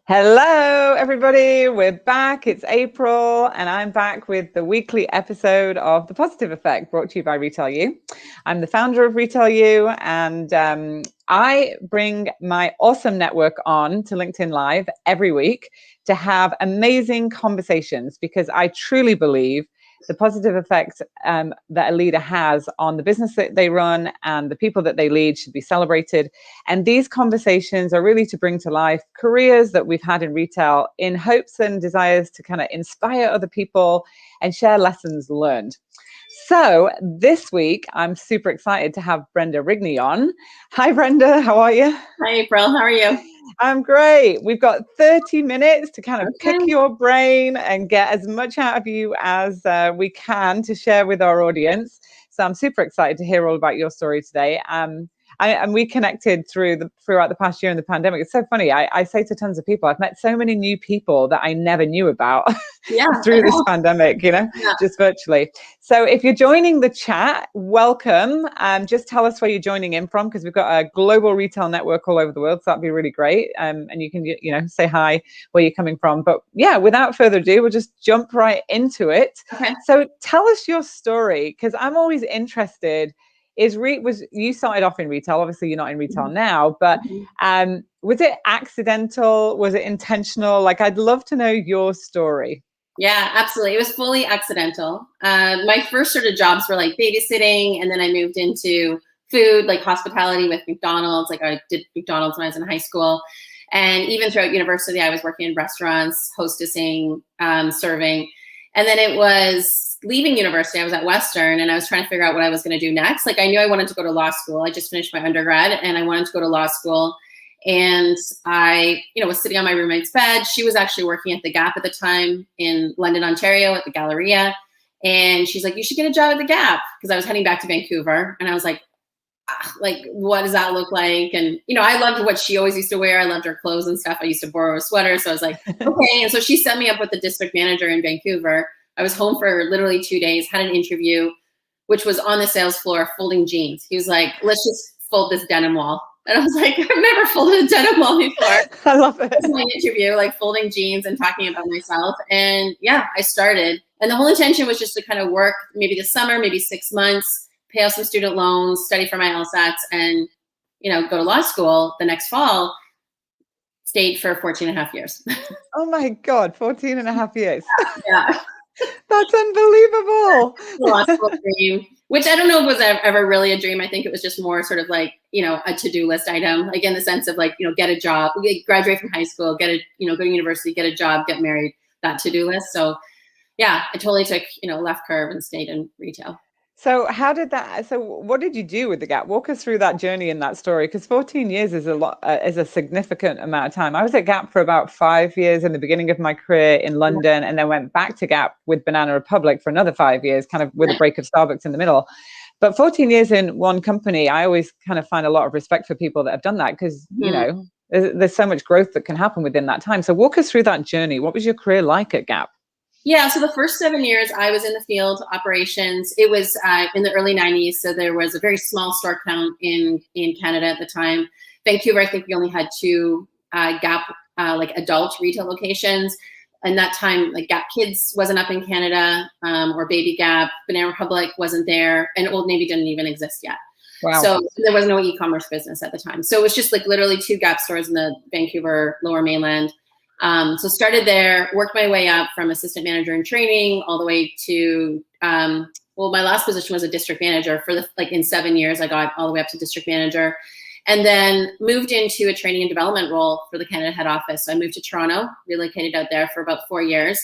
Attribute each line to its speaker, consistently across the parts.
Speaker 1: Hello, everybody. We're back. It's April, and I'm back with the weekly episode of The Positive Effect, brought to you by Retail U. I'm the founder of Retail U, and I bring my awesome network on to LinkedIn Live every week to have amazing conversations, because I truly believe the positive effect that a leader has on the business that they run and the people that they lead should be celebrated. And these conversations are really to bring to life careers that we've had in retail in hopes and desires to kind of inspire other people and share lessons learned. So this week, I'm super excited to have Brenda Rigney on. Hi, Brenda. How are you?
Speaker 2: Hi, April. How are you?
Speaker 1: I'm great. We've got 30 minutes to kind of
Speaker 2: Okay.
Speaker 1: pick your brain and get as much out of you as we can to share with our audience. So I'm super excited to hear all about your story today. And we connected throughout the past year in the pandemic. It's so funny. I say to tons of people, I've met so many new people that I never knew about through this pandemic, just virtually. So if you're joining the chat, welcome. Just tell us where you're joining in from, because we've got a global retail network all over the world. So that'd be really great. And you can, say hi where you're coming from. But yeah, without further ado, we'll just jump right into it.
Speaker 2: Okay.
Speaker 1: So tell us your story, because I'm always interested. You started off in retail? Obviously, you're not in retail now, but was it accidental? Was it intentional? Like, I'd love to know your story.
Speaker 2: Yeah, absolutely. It was fully accidental. My first sort of jobs were like babysitting, and then I moved into food, like hospitality with McDonald's. Like I did McDonald's when I was in high school. And even throughout university, I was working in restaurants, hostessing, serving. And then it was leaving university, I was at Western, and I was trying to figure out what I was going to do next. Like I knew I wanted to go to law school. I just finished my undergrad and I wanted to go to law school. And I, was sitting on my roommate's bed. She was actually working at the Gap at the time in London, Ontario at the Galleria. And she's like, you should get a job at the Gap, because I was heading back to Vancouver. And I was like, what does that look like? And, I loved what she always used to wear. I loved her clothes and stuff. I used to borrow her sweater. So I was like, okay. And so she set me up with the district manager in Vancouver. I was home for literally 2 days, had an interview, which was on the sales floor, folding jeans. He was like, let's just fold this denim wall. And I was like, I've never folded a denim wall before.
Speaker 1: I love it.
Speaker 2: That was my interview, like folding jeans and talking about myself. And yeah, I started. And the whole intention was just to kind of work maybe the summer, maybe 6 months, pay off some student loans, study for my LSATs, and, go to law school the next fall. Stayed for 14 and a half years.
Speaker 1: Oh my God, 14 and a half years.
Speaker 2: Yeah.
Speaker 1: That's unbelievable.
Speaker 2: Law school dream, which I don't know if was ever really a dream. I think it was just more sort of like, a to-do list item, like in the sense of like, get a job, graduate from high school, go to university, get a job, get married, that to-do list. So yeah, I totally took, left curve and stayed in retail.
Speaker 1: So what did you do with the Gap? Walk us through that journey and that story, because 14 years is a significant amount of time. I was at Gap for about 5 years in the beginning of my career in London, and then went back to Gap with Banana Republic for another 5 years, kind of with a break of Starbucks in the middle. But 14 years in one company, I always kind of find a lot of respect for people that have done that, because, there's so much growth that can happen within that time. So walk us through that journey. What was your career like at Gap?
Speaker 2: Yeah, so the first 7 years I was in the field operations. It was in the early 90s, so there was a very small store count in Canada at the time. Vancouver, I think we only had 2 Gap like adult retail locations. And that time, like Gap Kids wasn't up in Canada, or Baby Gap. Banana Republic wasn't there, and Old Navy didn't even exist yet. Wow. So there was no e-commerce business at the time. So it was just like literally 2 Gap stores in the Vancouver Lower Mainland. So started there, worked my way up from assistant manager in training all the way to, my last position was a district manager in 7 years. I got all the way up to district manager, and then moved into a training and development role for the Canada head office. So I moved to Toronto, relocated out there for about 4 years.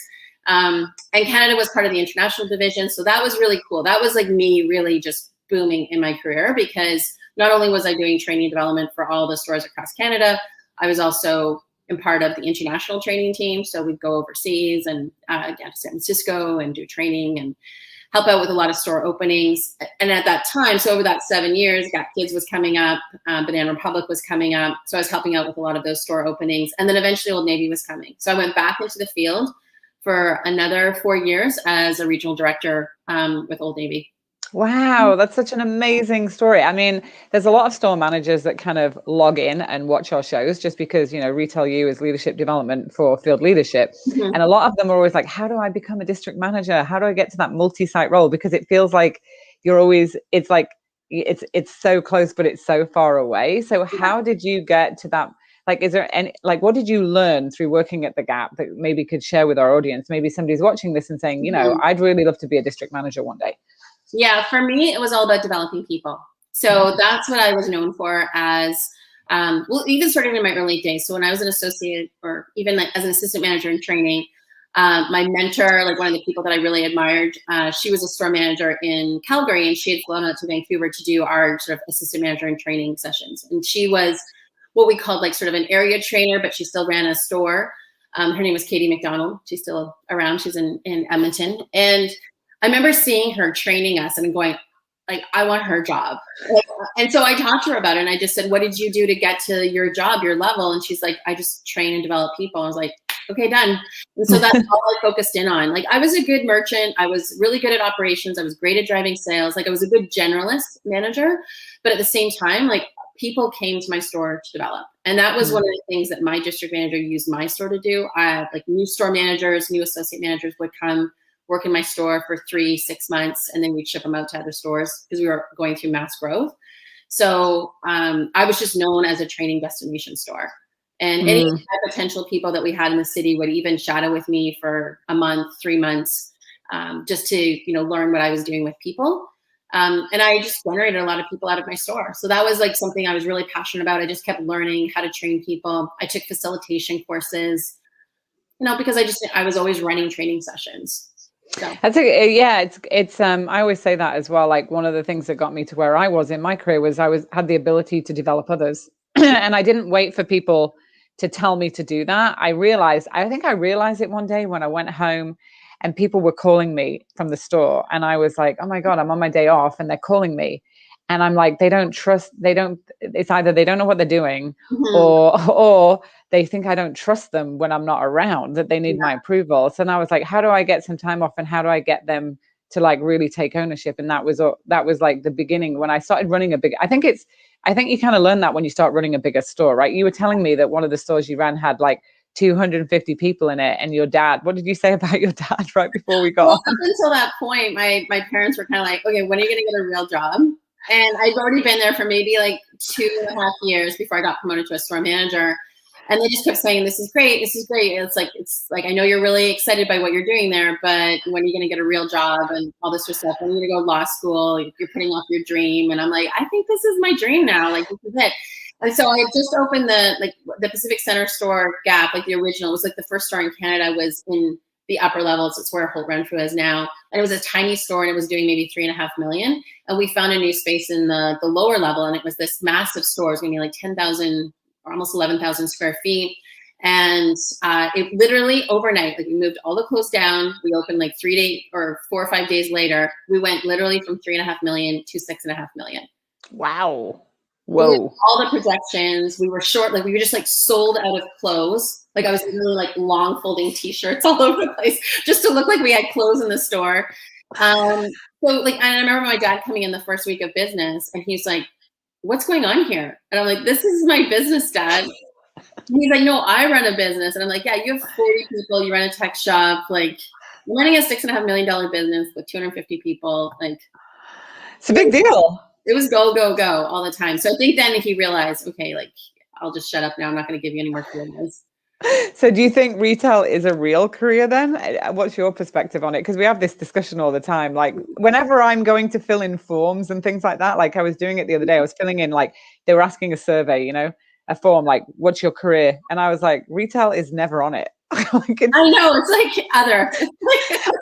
Speaker 2: And Canada was part of the international division. So that was really cool. That was like me really just booming in my career, because not only was I doing training and development for all the stores across Canada, I was also part of the international training team. So we'd go overseas and to San Francisco and do training and help out with a lot of store openings. And at that time, so over that 7 years, Gap Kids was coming up, Banana Republic was coming up. So I was helping out with a lot of those store openings. And then eventually Old Navy was coming. So I went back into the field for another 4 years as a regional director with Old Navy.
Speaker 1: Wow, that's such an amazing story. I mean, there's a lot of store managers that kind of log in and watch our shows just because, Retail U is leadership development for field leadership.
Speaker 2: Mhm.
Speaker 1: And a lot of them are always like, how do I become a district manager? How do I get to that multi-site role? Because it feels like it's like, it's so close, but it's so far away. So how did you get to that? Like, is there any, like, what did you learn through working at the Gap that maybe could share with our audience? Maybe somebody's watching this and saying, I'd really love to be a district manager one day.
Speaker 2: Yeah, for me, it was all about developing people. So that's what I was known for as, well, even starting in my early days. So when I was an associate or even like as an assistant manager in training, my mentor, like one of the people that I really admired, she was a store manager in Calgary, and she had flown out to Vancouver to do our sort of assistant manager in training sessions. And she was what we called like sort of an area trainer, but she still ran a store. Her name was Katie McDonald. She's still around. She's in Edmonton. And I remember seeing her training us and going, like, I want her job. And so I talked to her about it, and I just said, what did you do to get to your job, your level? And she's like, I just train and develop people. I was like, okay, done. And so that's all I focused in on. Like, I was a good merchant. I was really good at operations. I was great at driving sales. Like, I was a good generalist manager. But at the same time, like, people came to my store to develop. And that was one of the things that my district manager used my store to do. Like, new store managers, new associate managers would come work in my store for 3-6 months, and then we'd ship them out to other stores because we were going through mass growth. So I was just known as a training destination store. And any potential people that we had in the city would even shadow with me for a month, 3 months, just to learn what I was doing with people. And I just generated a lot of people out of my store. So that was like something I was really passionate about. I just kept learning how to train people. I took facilitation courses, because I was always running training sessions. So.
Speaker 1: It's I always say that as well. Like, one of the things that got me to where I was in my career was I had the ability to develop others. And I didn't wait for people to tell me to do that. I think I realized it one day when I went home and people were calling me from the store, and I was like, oh my God, I'm on my day off and they're calling me. And I'm like, it's either they don't know what they're doing, or they think I don't trust them when I'm not around, that they need my approval. So then I was like, how do I get some time off, and how do I get them to like really take ownership? And that was like the beginning when I started running a big, I think you kind of learn that when you start running a bigger store, right? You were telling me that one of the stores you ran had like 250 people in it, and your dad, what did you say about your dad right before we got on?
Speaker 2: Up until that point, my parents were kind of like, okay, when are you going to get a real job? And I'd already been there for maybe like 2.5 years before I got promoted to a store manager. And they just kept saying, this is great. This is great. And it's like, I know you're really excited by what you're doing there, but when are you going to get a real job and all this sort of stuff? When are you going to go to law school? You're putting off your dream. And I'm like, I think this is my dream now. Like, this is it. And so I just opened the Pacific Center store Gap, like the original. It was like the first store in Canada, was in the upper levels. It's where Holt Renfrew is now. And it was a tiny store, and it was doing maybe $3.5 million. And we found a new space in the lower level, and it was this massive store. It was going to be like 10,000 or almost 11,000 square feet. And it literally overnight, like, we moved all the clothes down. We opened like 3 days or 4 or 5 days later. We went literally from $3.5 million to $6.5 million.
Speaker 1: Wow. Whoa.
Speaker 2: All the projections. We were short, like we were just like sold out of clothes. Like, I was literally like long folding t-shirts all over the place just to look like we had clothes in the store. So like, and I remember my dad coming in the first week of business, and he's like, what's going on here? And I'm like, this is my business, Dad. And he's like, no, I run a business. And I'm like, yeah, you have 40 people, you run a tech shop. Like, I'm running a $6.5 million business with 250 people. Like,
Speaker 1: it's a big deal.
Speaker 2: It was go, go, go all the time. So I think then he realized, okay, like, I'll just shut up now. I'm not going to give you any more business.
Speaker 1: So do you think retail is a real career then? What's your perspective on it? Because we have this discussion all the time. Like, whenever I'm going to fill in forms and things like that, like I was doing it the other day, I was filling in, like, they were asking a survey, a form, like, what's your career? And I was like, retail is never on it.
Speaker 2: Like, I know, it's like other.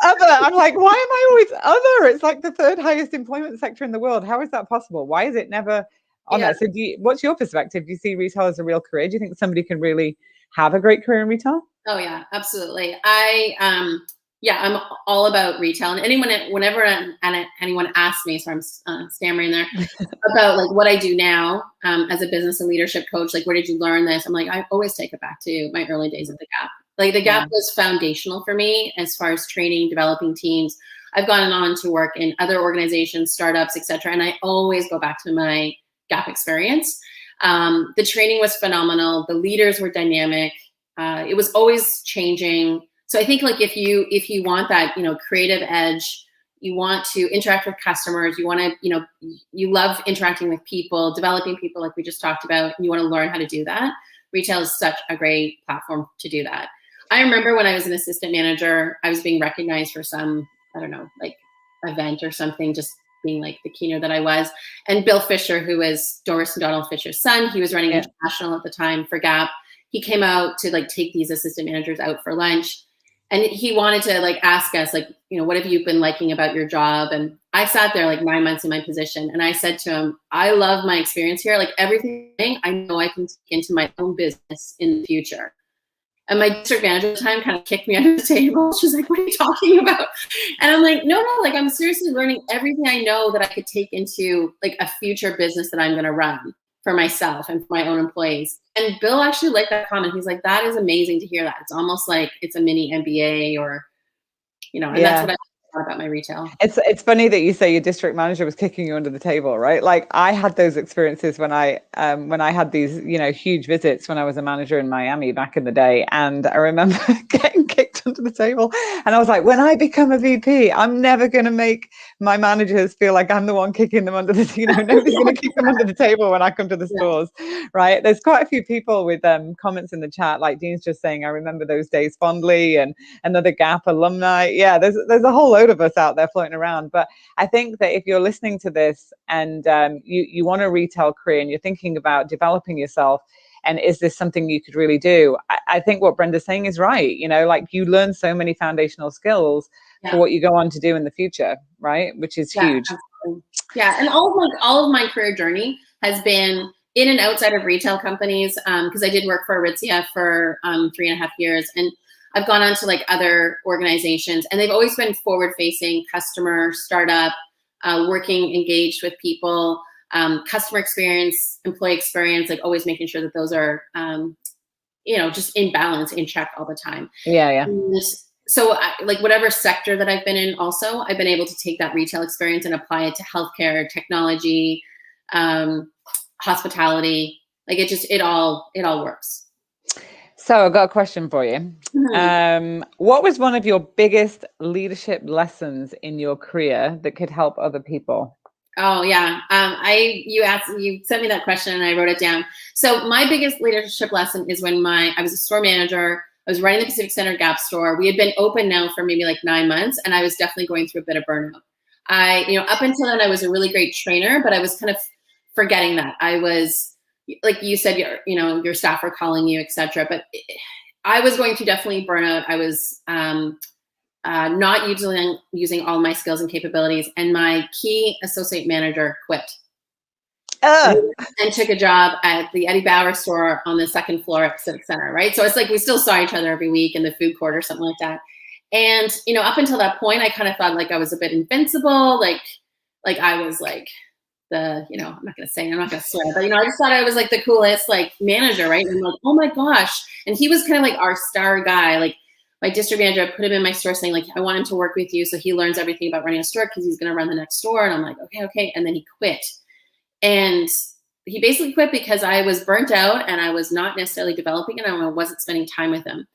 Speaker 1: Other. I'm like, why am I always other? It's like the third highest employment sector in the world. How is that possible? Why is it never on there? So what's your perspective? Do you see retail as a real career? Do you think somebody can really have a great career in retail?
Speaker 2: Oh yeah, absolutely. I'm all about retail. And whenever anyone asks me, so I'm stammering there, about like what I do now as a business and leadership coach, like, where did you learn this? I'm like, I always take it back to my early days at the Gap. Like, the Gap was foundational for me as far as training, developing teams. I've gone on to work in other organizations, startups, etc. And I always go back to my Gap experience. The training was phenomenal. The leaders were dynamic. It was always changing. So I think like if you want that, creative edge, you want to interact with customers, you want to, you love interacting with people, developing people like we just talked about, and you want to learn how to do that, retail is such a great platform to do that. I remember when I was an assistant manager, I was being recognized for some, I don't know, like event or something, just being like the keynote that I was. And Bill Fisher, who is Doris and Donald Fisher's son, he was running international at the time for Gap. He came out to like take these assistant managers out for lunch. And he wanted to like ask us, like, what have you been liking about your job? And I sat there like 9 months in my position. And I said to him, I love my experience here. Like everything I know I can take into my own business in the future. And my district manager at the time kind of kicked me under the table. She's like, what are you talking about? And I'm like, no, like I'm seriously learning everything I know that I could take into like a future business that I'm going to run for myself and for my own employees. And Bill actually liked that comment. He's like, that is amazing to hear that. It's almost like it's a mini MBA or, and that's what I thought about my retail.
Speaker 1: It's funny that you say your district manager was kicking you under the table, right? Like I had those experiences when I had these, huge visits when I was a manager in Miami back in the day. And I remember getting kicked under the table. And I was like, when I become a VP, I'm never going to make my managers feel like I'm the one kicking them under the, nobody's going to kick them under the table when I come to the stores, right? There's quite a few people with comments in the chat, like Dean's just saying, I remember those days fondly, and another Gap alumni. Yeah, there's a whole load of us out there floating around. But I think that if you're listening to this and you want a retail career and you're thinking about developing yourself, and is this something you could really do? I think what Brenda's saying is right. Like you learn so many foundational skills for what you go on to do in the future, right? Which is huge.
Speaker 2: Absolutely. Yeah, and all of my career journey has been in and outside of retail companies, because I did work for Aritzia for 3.5 years, and I've gone on to like other organizations, and they've always been forward-facing, customer, startup, working, engaged with people, customer experience, employee experience, like always making sure that those are, just in balance, in check all the time.
Speaker 1: Yeah.
Speaker 2: And so like whatever sector that I've been in also, I've been able to take that retail experience and apply it to healthcare, technology, hospitality. Like it all works.
Speaker 1: So I've got a question for you. Mm-hmm. What was one of your biggest leadership lessons in your career that could help other people?
Speaker 2: Oh yeah. You sent me that question and I wrote it down. So my biggest leadership lesson is when I was a store manager. I was running the Pacific Center Gap store. We had been open now for maybe like 9 months, and I was definitely going through a bit of burnout. Up until then I was a really great trainer, but I was kind of forgetting that. I was, like you said, your staff are calling you, etc. But I was going through definitely burnout. I was not using all my skills and capabilities, and my key associate manager quit and took a job at the Eddie Bauer store on the second floor at Pacific Center. Right, so it's like we still saw each other every week in the food court or something like that. And up until that point, I kind of thought like I was a bit invincible, like I was like I'm not going to swear, but I just thought I was like the coolest like manager, right? And I'm like, oh my gosh. And he was kind of like our star guy. Like my district manager, I put him in my store saying like, I want him to work with you so he learns everything about running a store because he's going to run the next store. And I'm like, okay. And then he quit. And he basically quit because I was burnt out and I was not necessarily developing and I wasn't spending time with him.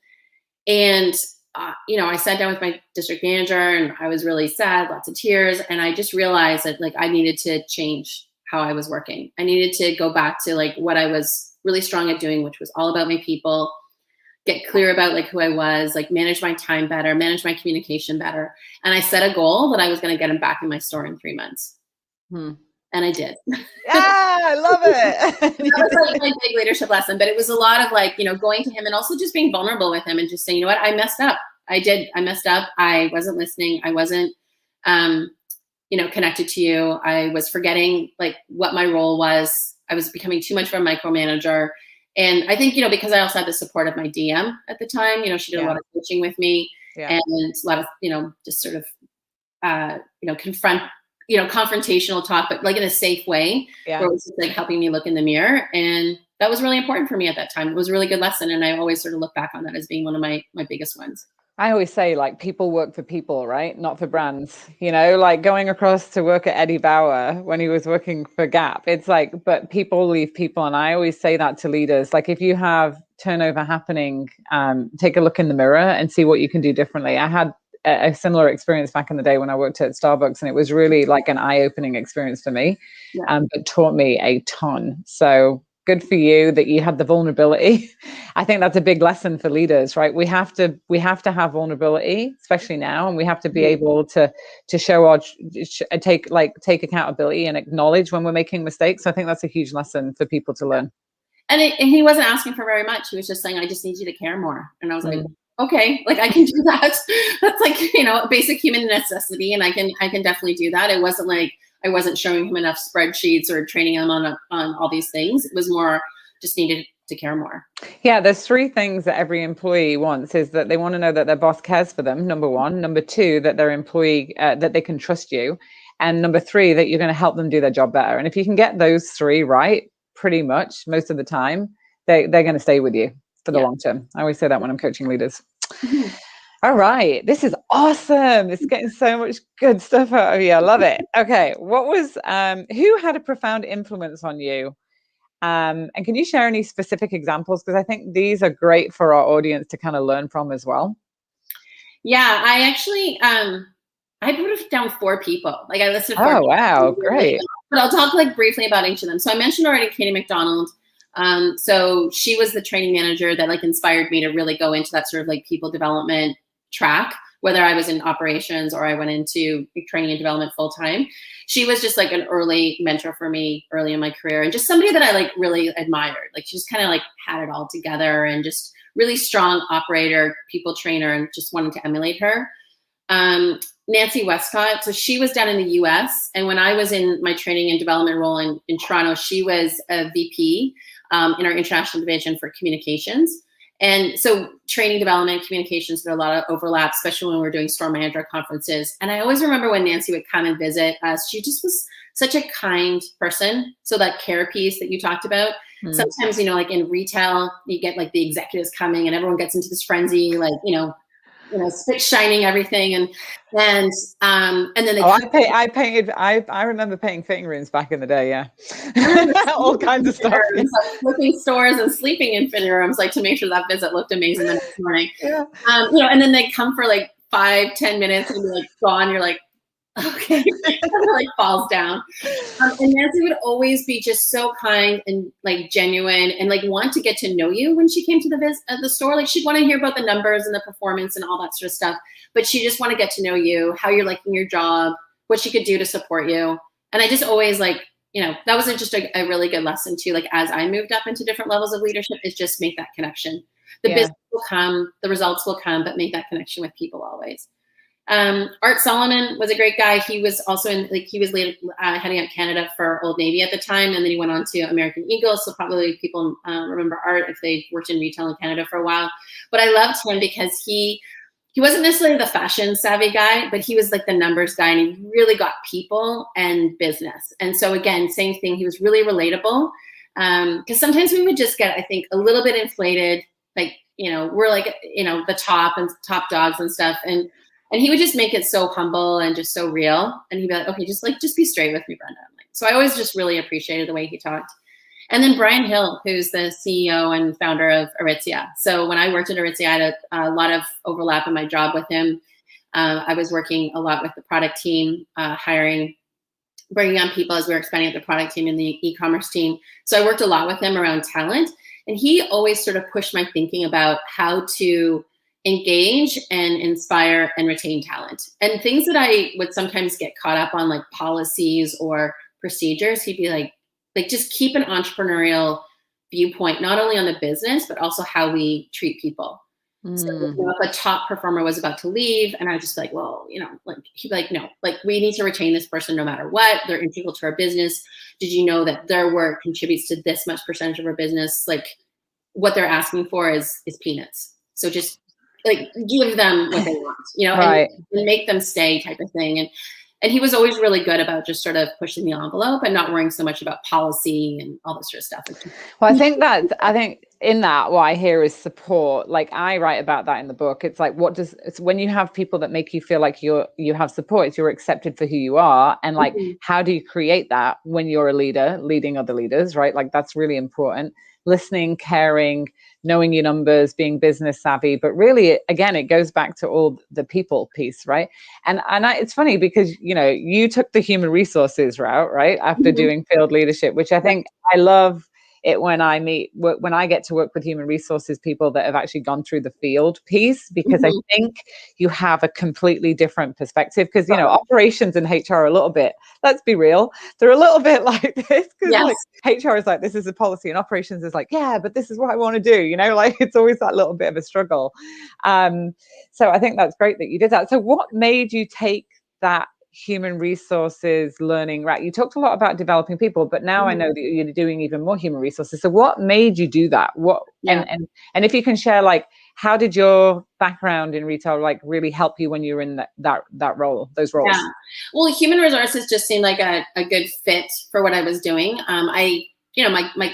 Speaker 2: And I sat down with my district manager and I was really sad, lots of tears. And I just realized that like I needed to change how I was working. I needed to go back to like what I was really strong at doing, which was all about my people, get clear about like who I was, like manage my time better, manage my communication better. And I set a goal that I was going to get him back in my store in 3 months. And I did.
Speaker 1: Yeah, I love it.
Speaker 2: That was like my big leadership lesson, but it was a lot of like, going to him and also just being vulnerable with him and just saying, I messed up. I messed up. I wasn't listening. I wasn't, connected to you. I was forgetting like what my role was. I was becoming too much of a micromanager. And I think, because I also had the support of my DM at the time, she did a lot of coaching with me and a lot of, just sort of, confront, confrontational talk, but like in a safe way, where it was just like helping me look in the mirror. And that was really important for me at that time. It was a really good lesson. And I always sort of look back on that as being one of my biggest ones.
Speaker 1: I always say, like, people work for people, right? Not for brands. You know, like going across to work at Eddie Bauer when he was working for Gap. It's like, but people leave people. And I always say that to leaders. Like, if you have turnover happening, take a look in the mirror and see what you can do differently. I had a similar experience back in the day when I worked at Starbucks, and it was really like an eye-opening experience for me, but taught me a ton. So good for you that you had the vulnerability. I think that's a big lesson for leaders, right? We have to have vulnerability, especially now, and we have to be able to show our take accountability and acknowledge when we're making mistakes. I think that's a huge lesson for people to learn.
Speaker 2: And he wasn't asking for very much. He was just saying, I just need you to care more. And I was like, okay, like I can do that. That's like, you know, a basic human necessity. And I can definitely do that. It wasn't like I wasn't showing him enough spreadsheets or training him on all these things. It was more just needed to care more.
Speaker 1: Yeah, there's three things that every employee wants: is that they want to know that their boss cares for them, number one; number two, that their employee, that they can trust you; and number three, that you're going to help them do their job better. And if you can get those three right, pretty much most of the time, they're going to stay with you for the long term. I always say that when I'm coaching leaders. All right, this is awesome. It's getting so much good stuff out of you. I love it. Okay, what was who had a profound influence on you? And can you share any specific examples? Because I think these are great for our audience to kind of learn from as well.
Speaker 2: Yeah, I actually I put down 4 people. Like I listed 4 people.
Speaker 1: Wow, great.
Speaker 2: But I'll talk like briefly about each of them. So I mentioned already Katie McDonald. So she was the training manager that like inspired me to really go into that sort of like people development track, whether I was in operations or I went into training and development full time. She was just like an early mentor for me early in my career, and just somebody that I like really admired. Like she just kind of like had it all together and just really strong operator, people trainer, and just wanted to emulate her. Nancy Westcott. So she was down in the US. And when I was in my training and development role in Toronto, she was a VP in our international division for communications. And so training, development, communications, there are a lot of overlap, especially when we're doing store manager conferences. And I always remember when Nancy would come and visit us, she just was such a kind person. So that care piece that you talked about, sometimes, you know, like in retail, you get like the executives coming and everyone gets into this frenzy, like, you know, spit shining everything, and then they.
Speaker 1: I remember painting fitting rooms back in the day. Yeah, all kinds of stuff.
Speaker 2: Yeah. Like flipping stores and sleeping in fitting rooms, like to make sure that visit looked amazing the next morning.
Speaker 1: Yeah.
Speaker 2: You know, and then they come for like 5-10 minutes and be like gone. You're like, okay, it like falls down. And Nancy would always be just so kind and like genuine and like want to get to know you when she came to the store. Like she'd want to hear about the numbers and the performance and all that sort of stuff, but she just want to get to know you, how you're liking your job, what she could do to support you. And I just always like, you know, that was just a really good lesson too. Like as I moved up into different levels of leadership, is just make that connection. The business will come, the results will come, but make that connection with people always. Art Solomon was a great guy. He was also he was heading up Canada for Old Navy at the time, and then he went on to American Eagle. So probably people remember Art if they worked in retail in Canada for a while. But I loved him because he wasn't necessarily the fashion savvy guy, but he was like the numbers guy, and he really got people and business. And so again, same thing. He was really relatable because sometimes we would just get, I think, a little bit inflated. Like, you know, we're like, you know, the top dogs and stuff, and he would just make it so humble and just so real. And he'd be like, okay, just be straight with me, Brenda. So I always just really appreciated the way he talked. And then Brian Hill, who's the CEO and founder of Aritzia. So when I worked at Aritzia, I had a lot of overlap in my job with him. I was working a lot with the product team, hiring, bringing on people as we were expanding the product team and the e-commerce team. So I worked a lot with him around talent. And he always sort of pushed my thinking about how to engage and inspire and retain talent. And things that I would sometimes get caught up on, like policies or procedures, he'd be like just keep an entrepreneurial viewpoint, not only on the business, but also how we treat people. So, you know, if a top performer was about to leave, and I was just like, well, you know, like he'd be like, no, like we need to retain this person no matter what. They're integral to our business. Did you know that their work contributes to this much percentage of our business? Like what they're asking for is peanuts. So just like give them what they want, you know, right. and make them stay type of thing. And he was always really good about just sort of pushing the envelope and not worrying so much about policy and all this sort of stuff.
Speaker 1: Well, I think in that, what I hear is support. Like I write about that in the book. It's like, it's when you have people that make you feel like you have support, you're accepted for who you are. And like, how do you create that when you're a leader, leading other leaders, right? Like that's really important. Listening, caring, knowing your numbers, being business savvy. But really, again, it goes back to all the people piece, right? And it's funny because, you know, you took the human resources route, right? After doing field leadership, which I think I love it when I get to work with human resources people that have actually gone through the field piece, because I think you have a completely different perspective. Because, you know, operations and HR are a little bit, let's be real, they're a little bit like this, because like HR is like, this is a policy, and operations is like, yeah, but this is what I want to do, you know, like it's always that little bit of a struggle. So I think that's great that you did that. So what made you take that human resources learning, right? You talked a lot about developing people, but now I know that you're doing even more human resources. So what made you do that? And if you can share, like, how did your background in retail like really help you when you were in that role, those roles?
Speaker 2: Yeah. Well, human resources just seemed like a good fit for what I was doing. My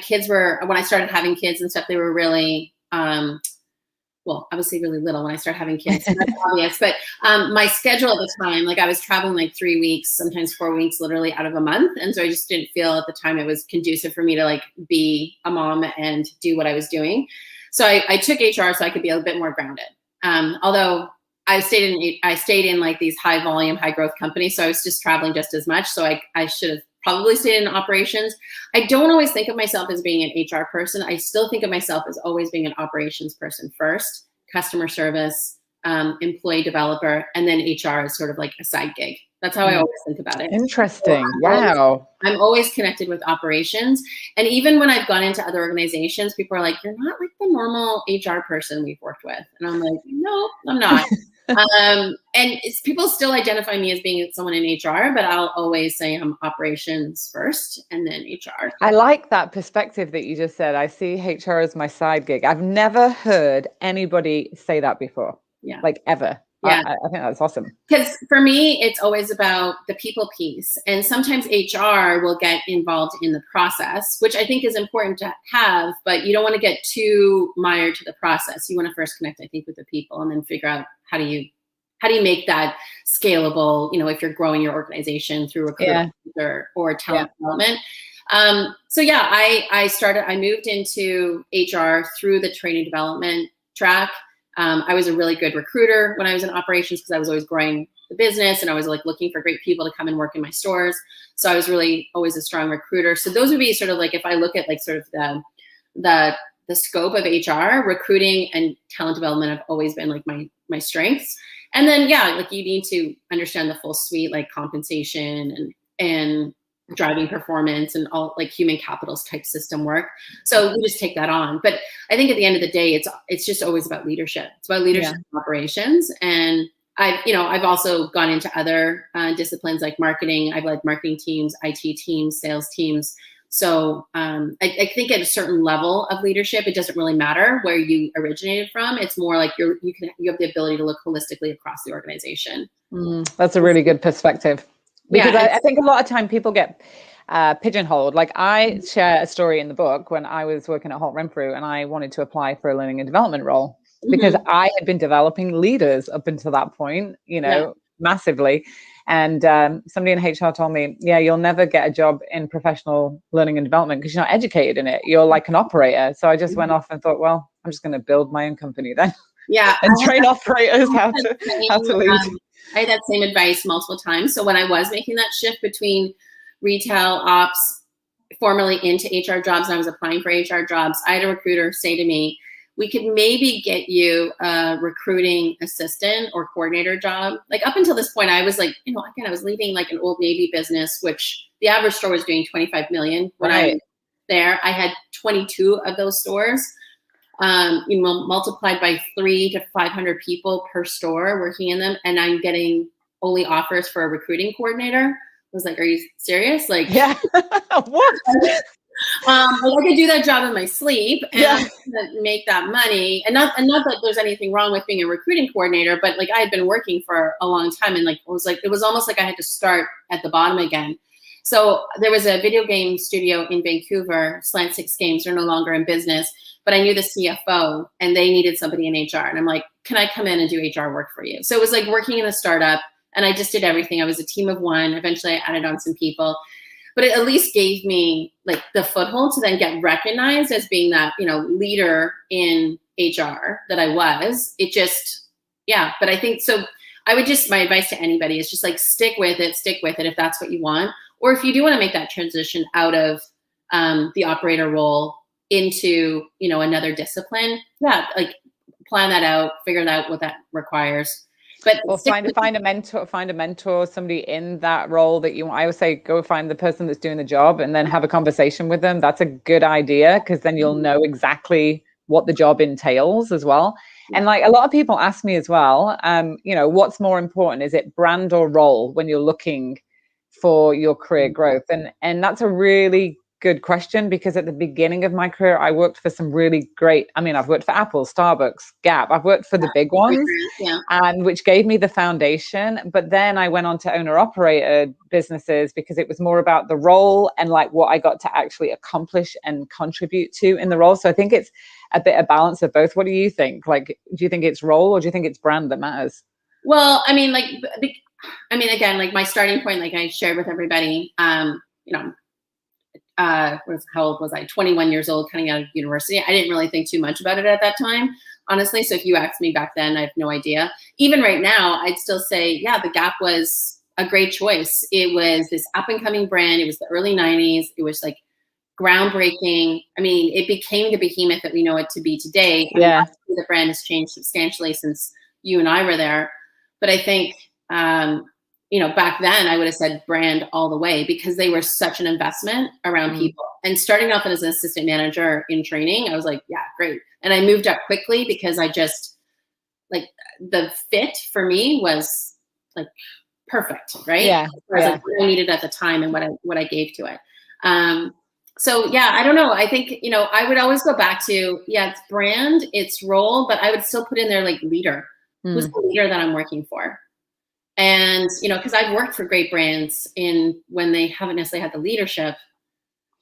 Speaker 2: kids were, when I started having kids and stuff, they were really, obviously really little when I started having kids, so that's obvious, but my schedule at the time, like I was traveling like 3 weeks, sometimes 4 weeks, literally out of a month. And so I just didn't feel at the time it was conducive for me to like be a mom and do what I was doing. So I took HR so I could be a bit more grounded. Although I stayed in like these high volume, high growth companies. So I was just traveling just as much. So I should have probably stayed in operations. I don't always think of myself as being an HR person. I still think of myself as always being an operations person first, customer service, employee developer, and then HR is sort of like a side gig. That's how I always think about it.
Speaker 1: Interesting.
Speaker 2: So I'm always connected with operations. And even when I've gone into other organizations, people are like, you're not like the normal HR person we've worked with. And I'm like, no, I'm not. And people still identify me as being someone in HR, but I'll always say I'm operations first and then HR.
Speaker 1: I like that perspective that you just said. I see HR as my side gig. I've never heard anybody say that before.
Speaker 2: Yeah.
Speaker 1: Like ever.
Speaker 2: Yeah.
Speaker 1: I think that's awesome.
Speaker 2: Because for me, it's always about the people piece. And sometimes HR will get involved in the process, which I think is important to have, but you don't want to get too mired to the process. You want to first connect, I think, with the people and then figure out how do you make that scalable, you know, if you're growing your organization through recruitment or talent development. I moved into HR through the training development track. I was a really good recruiter when I was in operations because I was always growing the business and I was like looking for great people to come and work in my stores. So I was really always a strong recruiter. So those would be sort of like, if I look at like sort of the scope of HR, recruiting and talent development have always been like my strengths. And then, like you need to understand the full suite, like compensation and driving performance and all like human capitals type system work. So we just take that on. But I think at the end of the day, it's just always about leadership. It's about leadership and operations. And I've also gone into other disciplines like marketing. I've led marketing teams, IT teams, sales teams. So I think at a certain level of leadership, it doesn't really matter where you originated from. It's more like you have the ability to look holistically across the organization.
Speaker 1: That's a really good perspective. Because I think a lot of time people get pigeonholed. Like I share a story in the book when I was working at Holt Renfrew and I wanted to apply for a learning and development role because I had been developing leaders up until that point, massively. And somebody in HR told me, you'll never get a job in professional learning and development because you're not educated in it. You're like an operator. So I just went off and thought, well, I'm just going to build my own company then. And train operators how to lead.
Speaker 2: I had that same advice multiple times. So when I was making that shift between retail ops, formerly into HR jobs, and I was applying for HR jobs, I had a recruiter say to me, we could maybe get you a recruiting assistant or coordinator job. Like up until this point, I was like, again, I was leading like an Old Navy business, which the average store was doing 25 million. When I was there, I had 22 of those stores. Multiplied by 300 to 500 people per store working in them. And I'm getting only offers for a recruiting coordinator. I was like, are you serious? Like,
Speaker 1: what?
Speaker 2: I could do that job in my sleep and make that money. And not that there's anything wrong with being a recruiting coordinator, but like I had been working for a long time and like, it was almost like I had to start at the bottom again. So there was a video game studio in Vancouver, Slant Six Games. They're no longer in business. but I knew the CFO and they needed somebody in HR. And I'm like, can I come in and do HR work for you? So it was like working in a startup, and I just did everything. I was a team of one. Eventually I added on some people, but it at least gave me like the foothold to then get recognized as being that, leader in HR that I was. It just, yeah. But I think, so I would just, my advice to anybody is just like, stick with it if that's what you want. Or if you do want to make that transition out of the operator role into, another discipline, yeah, like plan that out, figure out what that requires. But
Speaker 1: find a mentor, somebody in that role that you want. I always say, go find the person that's doing the job and then have a conversation with them. That's a good idea, because then you'll know exactly what the job entails as well. And like a lot of people ask me as well, what's more important? Is it brand or role when you're looking for your career growth? And that's a really good question, because at the beginning of my career, I worked for some really great, I've worked for Apple, Starbucks, Gap. I've worked for the big ones, and which gave me the foundation. But then I went on to owner operator businesses, because it was more about the role and like what I got to actually accomplish and contribute to in the role. So I think it's a bit of balance of both. What do you think? Like, do you think it's role, or do you think it's brand that matters?
Speaker 2: Well, again, like my starting point, like I shared with everybody, how old was I? 21 years old, coming out of university. I didn't really think too much about it at that time, honestly. So if you asked me back then, I have no idea. Even right now, I'd still say, yeah, the Gap was a great choice. It was this up and coming brand. It was the early 90s. It was like groundbreaking. It became the behemoth that we know it to be today.
Speaker 1: Yeah.
Speaker 2: The brand has changed substantially since you and I were there. But I think, back then I would have said brand all the way, because they were such an investment around people. And starting off as an assistant manager in training, I was like, yeah, great. And I moved up quickly, because I just like the fit for me was like perfect, right?
Speaker 1: Yeah.
Speaker 2: Like what I needed at the time and what I gave to it. So yeah, I don't know. I think, I would always go back to, yeah, it's brand, it's role, but I would still put in there like leader. Who's the leader that I'm working for? And, because I've worked for great brands when they haven't necessarily had the leadership.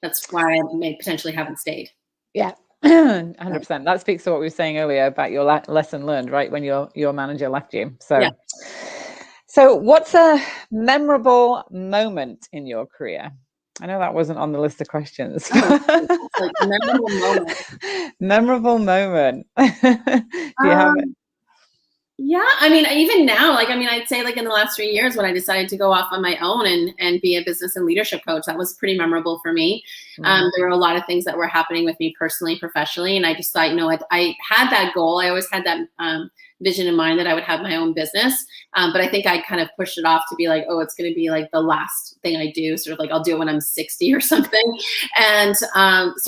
Speaker 2: That's why I may potentially haven't stayed.
Speaker 1: Yeah, 100%. That speaks to what we were saying earlier about your lesson learned, right? When your manager left you. So,
Speaker 2: yeah.
Speaker 1: So what's a memorable moment in your career? I know that wasn't on the list of questions.
Speaker 2: Like memorable moment.
Speaker 1: Memorable moment. Do you have it?
Speaker 2: Yeah, even now, I'd say like in the last 3 years when I decided to go off on my own and be a business and leadership coach, that was pretty memorable for me. There were a lot of things that were happening with me personally, professionally, and I just thought, I had that goal. I always had that vision in mind that I would have my own business, but I think I kind of pushed it off to be like, oh, it's going to be like the last thing I do, sort of like I'll do it when I'm 60 or something. And so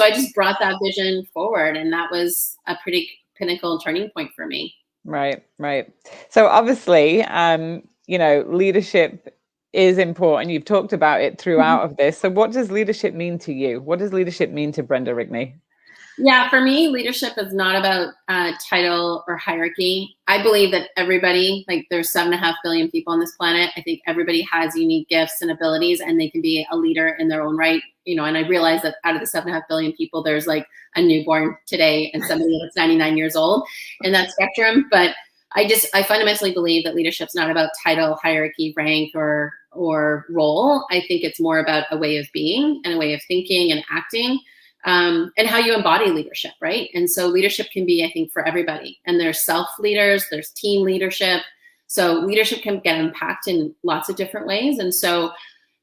Speaker 2: I just brought that vision forward, and that was a pretty pinnacle turning point for me.
Speaker 1: Right. So obviously, leadership is important. You've talked about it throughout of this. So what does leadership mean to you? What does leadership mean to Brenda Rigney?
Speaker 2: Yeah, for me, leadership is not about title or hierarchy. I believe that everybody, like there's 7.5 billion people on this planet. I think everybody has unique gifts and abilities, and they can be a leader in their own right. And I realize that out of the 7.5 billion people, there's like a newborn today and somebody that's 99 years old in that spectrum. But I fundamentally believe that leadership's not about title, hierarchy, rank, or role. I think it's more about a way of being and a way of thinking and acting. And how you embody leadership, right? And so leadership can be, I think, for everybody. And there's self-leaders, there's team leadership. So leadership can get impacted in lots of different ways. And so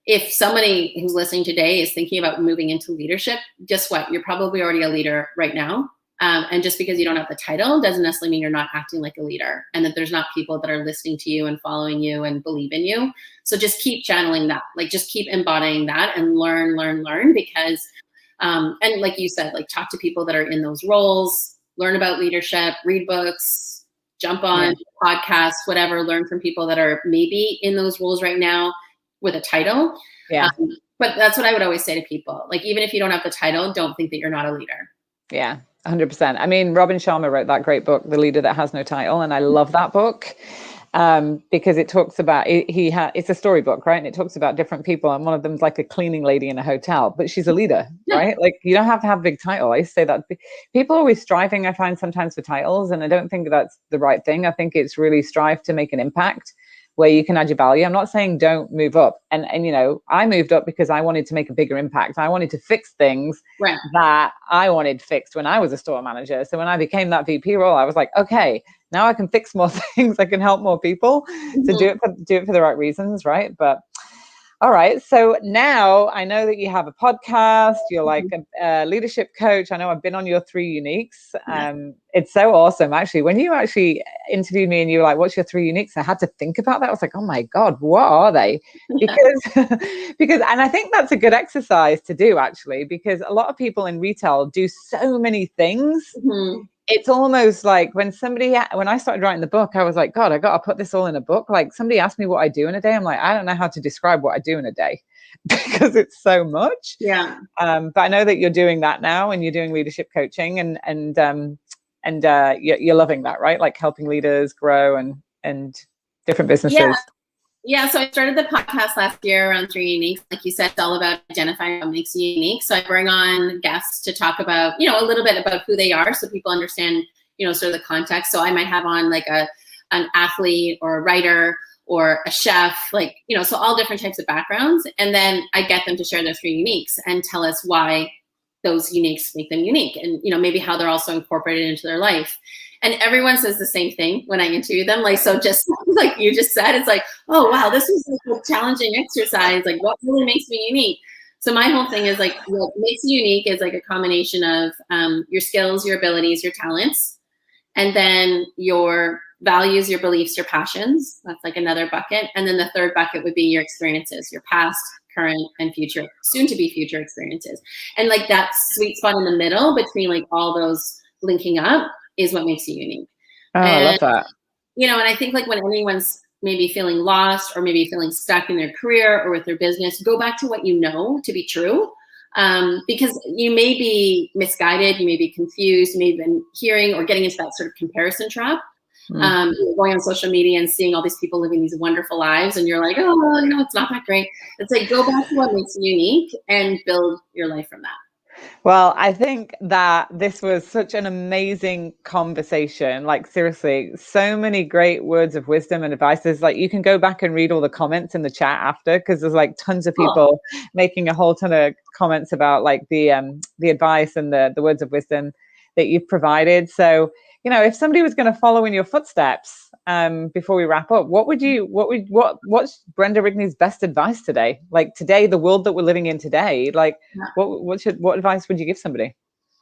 Speaker 2: if somebody who's listening today is thinking about moving into leadership, guess what? You're probably already a leader right now. And just because you don't have the title doesn't necessarily mean you're not acting like a leader, and that there's not people that are listening to you and following you and believe in you. So just keep channeling that, like just keep embodying that and learn, because and like you said, like talk to people that are in those roles, learn about leadership, read books, jump on podcasts, whatever, learn from people that are maybe in those roles right now with a title.
Speaker 1: Yeah.
Speaker 2: But that's what I would always say to people. Like, even if you don't have the title, don't think that you're not a leader.
Speaker 1: Yeah, 100%. Robin Sharma wrote that great book, The Leader That Has No Title. And I love that book. because it talks about it's a storybook, right? And it talks about different people, and one of them's like a cleaning lady in a hotel, but she's a leader, right? Like, you don't have to have a big title. I say that people are always striving, I find, sometimes for titles, and I don't think that's the right thing. I think it's really strive to make an impact where you can add your value. I'm not saying don't move up. And I moved up because I wanted to make a bigger impact. I wanted to fix things that I wanted fixed when I was a store manager. So when I became that VP role, I was like, okay, now I can fix more things. I can help more people. So do it for the right reasons, right? But all right. So now I know that you have a podcast. You're like a leadership coach. I know I've been on your 3 uniques. It's so awesome. Actually, when you actually interviewed me and you were like, what's your 3 uniques? I had to think about that. I was like, oh my God, what are they? Because and I think that's a good exercise to do, actually, because a lot of people in retail do so many things. It's almost like when I started writing the book, I was like, God, I got to put this all in a book. Like, somebody asked me what I do in a day. I'm like, I don't know how to describe what I do in a day because it's so much.
Speaker 2: Yeah.
Speaker 1: But I know that you're doing that now, and you're doing leadership coaching, and you're loving that, right? Like helping leaders grow and different businesses.
Speaker 2: Yeah, so I started the podcast last year around 3 uniques. Like you said, it's all about identifying what makes you unique. So I bring on guests to talk about, a little bit about who they are, so people understand, sort of the context. So I might have on like an athlete or a writer or a chef, so all different types of backgrounds. And then I get them to share their 3 uniques and tell us why those uniques make them unique, and maybe how they're also incorporated into their life. And everyone says the same thing when I interview them. So just like you just said, it's like, oh, wow, this was like a challenging exercise. Like, what really makes me unique? So my whole thing is like, what makes you unique is like a combination of your skills, your abilities, your talents, and then your values, your beliefs, your passions. That's like another bucket. And then the third bucket would be your experiences, your past, current, and future, soon to be future experiences. And like that sweet spot in the middle between like all those linking up is what makes you unique.
Speaker 1: I love that.
Speaker 2: And I think like when anyone's maybe feeling lost or maybe feeling stuck in their career or with their business, go back to what you know to be true. Because you may be misguided, you may be confused, you may have been hearing or getting into that sort of comparison trap. Going on social media and seeing all these people living these wonderful lives, and you're like, oh, it's not that great. It's like, go back to what makes you unique and build your life from that.
Speaker 1: Well, I think that this was such an amazing conversation. Like, seriously, so many great words of wisdom and advices. Like, you can go back and read all the comments in the chat after, because there's like tons of people making a whole ton of comments about like the advice and the words of wisdom that you've provided. So, if somebody was going to follow in your footsteps, before we wrap up, what's Brenda Rigney's best advice today? Like today, the world that we're living in today, like what advice would you give somebody?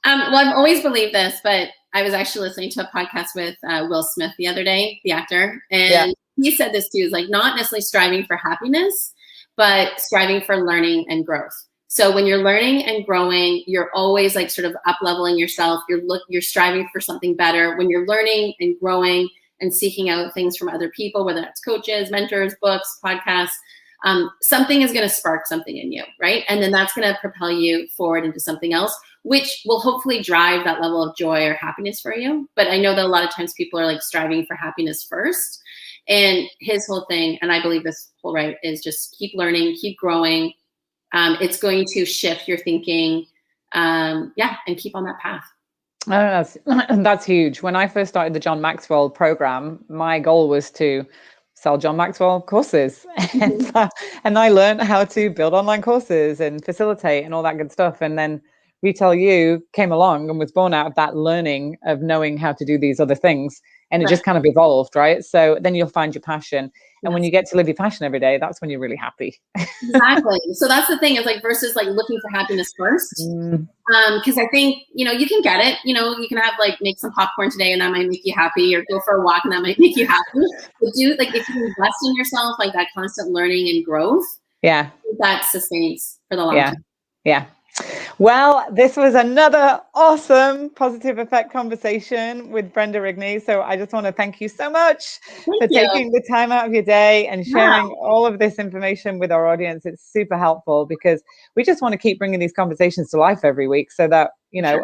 Speaker 2: Well, I've always believed this, but I was actually listening to a podcast with Will Smith the other day, the actor, and he said this too, is like not necessarily striving for happiness, but striving for learning and growth. So when you're learning and growing, you're always like sort of up-leveling yourself. You're striving for something better. When you're learning and growing and seeking out things from other people, whether that's coaches, mentors, books, podcasts, something is going to spark something in you, right? And then that's going to propel you forward into something else, which will hopefully drive that level of joy or happiness for you. But I know that a lot of times people are like striving for happiness first. And his whole thing, and I believe this whole right, is just keep learning, keep growing. It's going to shift your thinking, and keep on that path.
Speaker 1: Oh, that's huge. When I first started the John Maxwell program, my goal was to sell John Maxwell courses. And I learned how to build online courses and facilitate and all that good stuff. And then Retail U came along and was born out of that learning of knowing how to do these other things. And it just kind of evolved, right? So then you'll find your passion. And when you get to live your passion every day, that's when you're really happy.
Speaker 2: Exactly. So that's the thing, is like versus like looking for happiness first. Because I think, you can get it. You can have like make some popcorn today and that might make you happy, or go for a walk and that might make you happy. But if you invest in yourself, like that constant learning and growth, that sustains for the long term.
Speaker 1: Yeah. Well, this was another awesome positive effect conversation with Brenda Rigney. So I just want to thank you so much for taking the time out of your day and sharing all of this information with our audience. It's super helpful because we just want to keep bringing these conversations to life every week so that,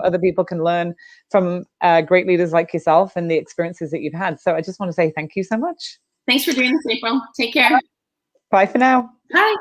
Speaker 1: other people can learn from great leaders like yourself and the experiences that you've had. So I just want to say thank you so much.
Speaker 2: Thanks for doing this, April. Take care.
Speaker 1: Bye for now.
Speaker 2: Bye.